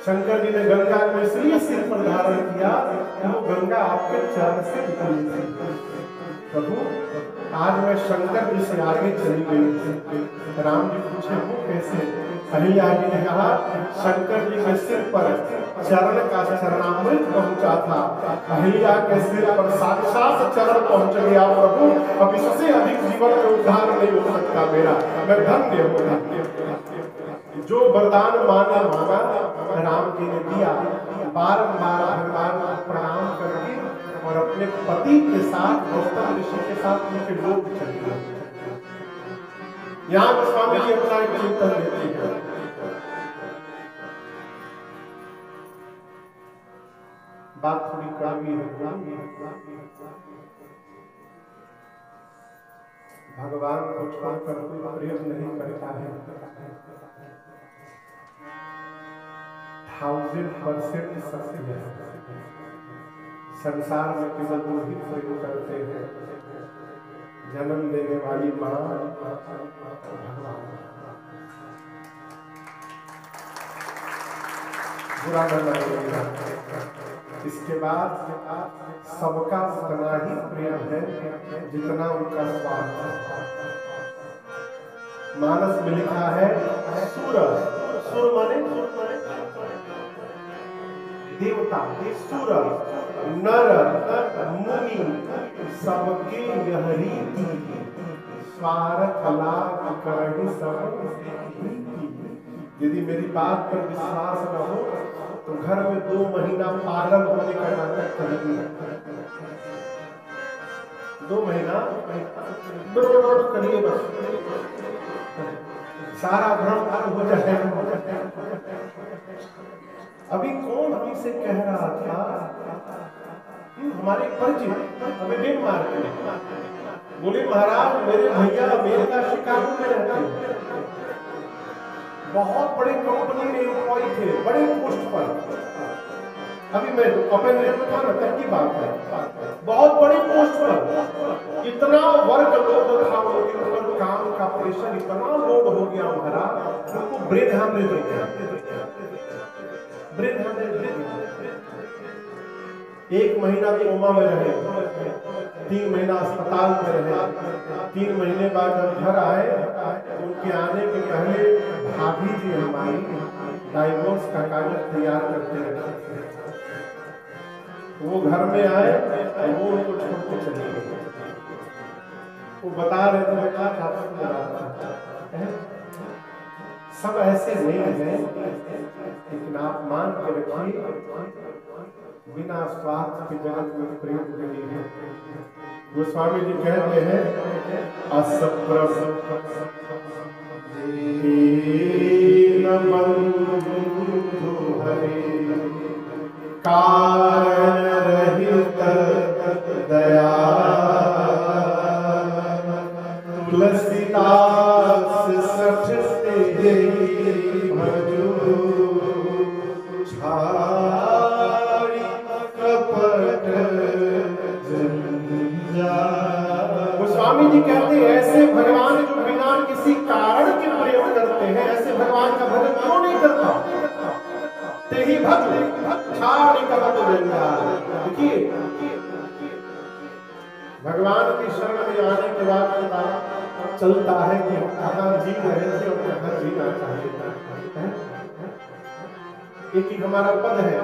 शंकर जी ने गंगा को इसलिए सिर पर धारण किया कि वो गंगा आपके चरण से निकली थी। प्रभु आज मैं शंकर जी से आगे चली गई थी। राम जी पूछे वो कैसे? अहिल्या जी ने कहा शंकर जी के सिर पर चरण का चरणामृत पहुंचा था। अहिल्या के सिर पर साक्षात चरण पहुंच गया। प्रभु अब इससे अधिक जीवन में उद्धार नहीं हो सकता मेरा, मैं धन्य हूँ। जो वरदान मांगा राम जी ने दिया। बारंबार भगवान को प्रणाम करके और अपने पति के साथ गौतम ऋषि के साथ उनके लोग चले गए। यहाँ स्वामी जी अपना एक चिंतन देते हैं। बात थोड़ी कड़वी है। भगवान को छोड़कर कोई प्रेम नहीं करता है। 1000% सत्य है। संसार में केवल दो ही प्रेम करते हैं, जन्म देने वाली माँ भगवान। बुरा न लगेगा। इसके बाद सबका उतना ही प्रेम है जितना उनका स्वार्थ है। मानस में लिखा है सुर, सुर माने देवता, सुर नर मुनि सबके यह रीति, स्वार्थ लाभ करहि सब। यदि मेरी बात पर विश्वास न हो तो घर में 2 महीना पागल होने का नाटक करेंगे। 2 महीना करिए बस, सारा भ्रम खत्म हो जाएगा। अभी कौन हमसे कह रहा था, हमारे परिचित हमें डेनमार्क में बोले महाराज मेरे भैया अमेरिका शिकागो में रहते हैं, बहुत बड़े कंपनी में एम्प्लॉय थे, बड़े पोस्ट पर। अभी मैं ओपन में था ना, तब की बात है, बहुत बड़े पोस्ट पर। इतना वर्क लोड था उनके ऊपर, काम का प्रेशर इतना लोड हो गया महाराज, उनको ब्रेन हैमरेज हो गया। ब्रेन हैमरेज 1 महीना कोमा में रहे, 3 महीना अस्पताल में रहे। 3 महीने बाद जब घर आए, उनके आने के पहले भाभी जी हमारी डाइवोर्स का कागज तैयार करते रहे। वो घर में आए और वो उनको छोड़ के चले गए। वो बता रहे थे सब ऐसे नहीं है, लेकिन आप मान के रखिए बिना स्वार्थ के जगत में प्रेम के लिए। गोस्वामी जी कहते हैं असप्रभ बंधु हरे कारण रहित दया, तुलसीदास सठ से भजो छाड़ी कपट जंजाल। गोस्वामी जी कहते हैं ऐसे भगवान जो बिना किसी कारण के प्रयोग करते हैं, ऐसे भगवान का भजन क्यों नहीं करता? तेहि भक्त छाड़ी कपट जंजाल। देखिए भगवान की शरण में आने के बाद पता चलता है कि हम कहाँ जी रहे थे और कहाँ जीना चाहते हैं। एक हमारा पद है,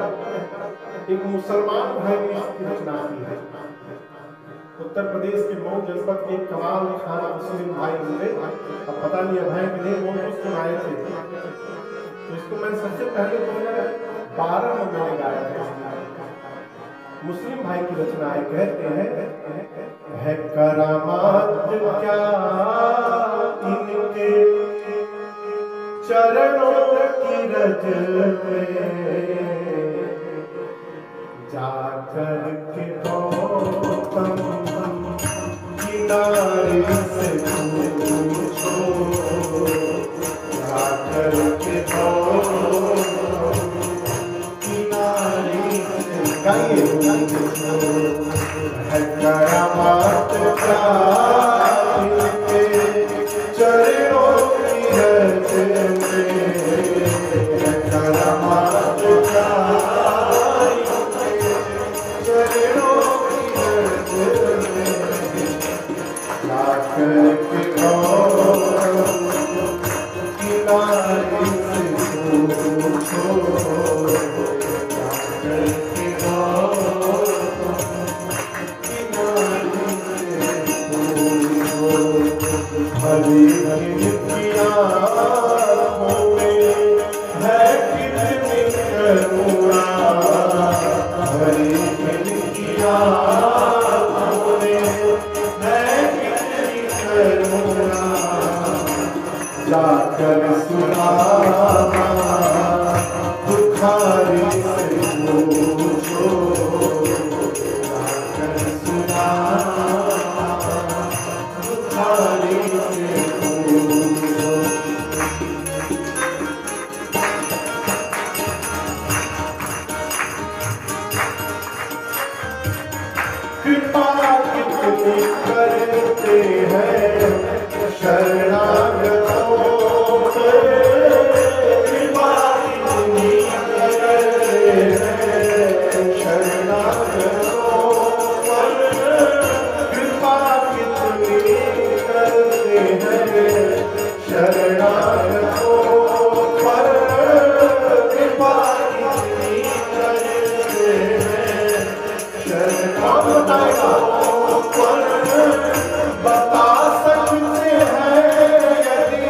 एक मुसलमान भाई ने इसकी रचना की है। उत्तर प्रदेश के मऊ जनपद के कमाल खान मुस्लिम भाई हुए, अब पता नहीं भाई के लिए वो कुछ सुनाए थे, तो इसको मैं सबसे पहले 2012 में मैंने गाया था। मुस्लिम भाई की रचना है, कहते हैं है करामात क्या इनके चरणों की रज में, जाकर के गौतम किनारे से पूछो, जाकर के गौतम किनारे से गाइए है करामात क्या इनके चरणों की रज में, है करामात करते हैं शरणागतों पे, कृपा कितनी करते हैं शरणागतों पर, कृपा कितनी करते हैं शरणागतों पर, कृपा कितनी करते हैं शरणागतों पर। बता सकते हैं यदि,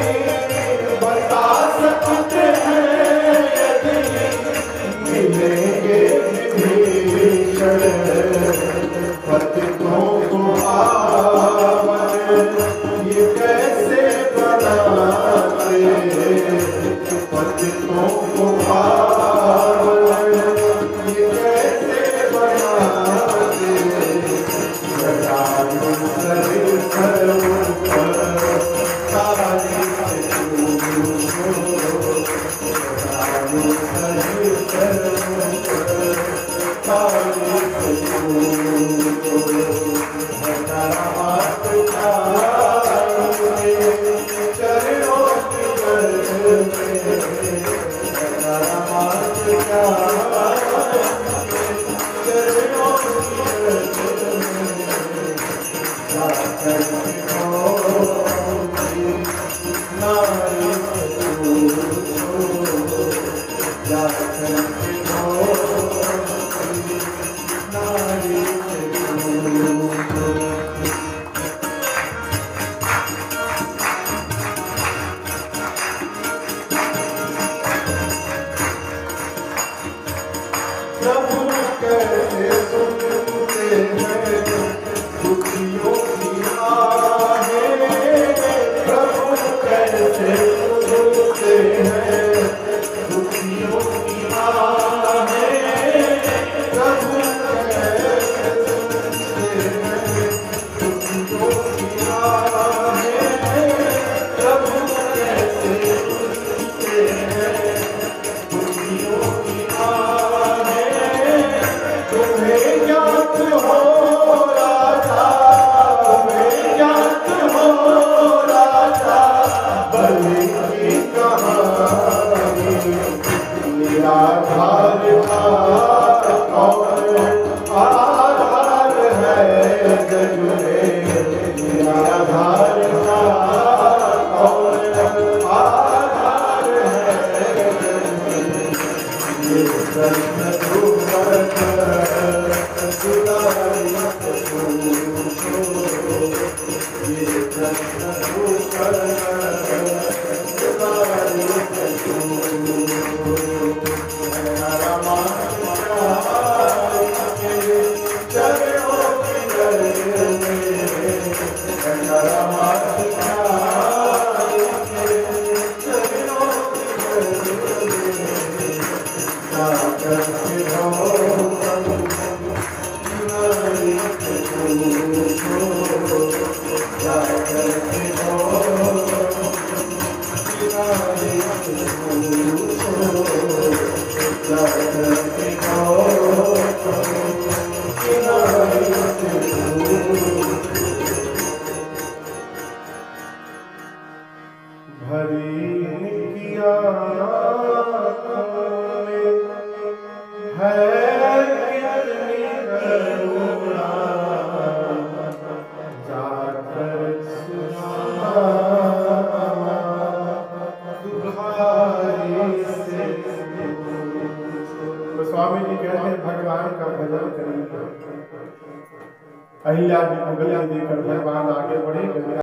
बता सकते हैं यदि मिलेंगे विभीषण पतितों को पावन, ये कैसे बनाते पतितों को पावन, ये कैसे बनाते। जटायु सरिसर ऊपर काली जटायु सरिसर ऊपर काली चरणों की प्रभु कैसे सुनते हैं दुखियों की आहें, प्रभु कैसे सुनते हैं दुखियों की आहें, प्रभु कैसे सुनते हैं दुखियों की आहें, प्रभु कैसे सुनते हैं दुखियों की तुम्हें ज्ञात हो राजा, तुम्हें ज्ञात हो राजा बलि की कहानी। निराधार का कौन आधार है जग में, निराधार का कौन आधार है जग में। ये प्रश्न तू स्वामी जी कहते हैं भगवान का भजन करिए। अहिल्या जी को गले देकर भगवान आगे बढ़े।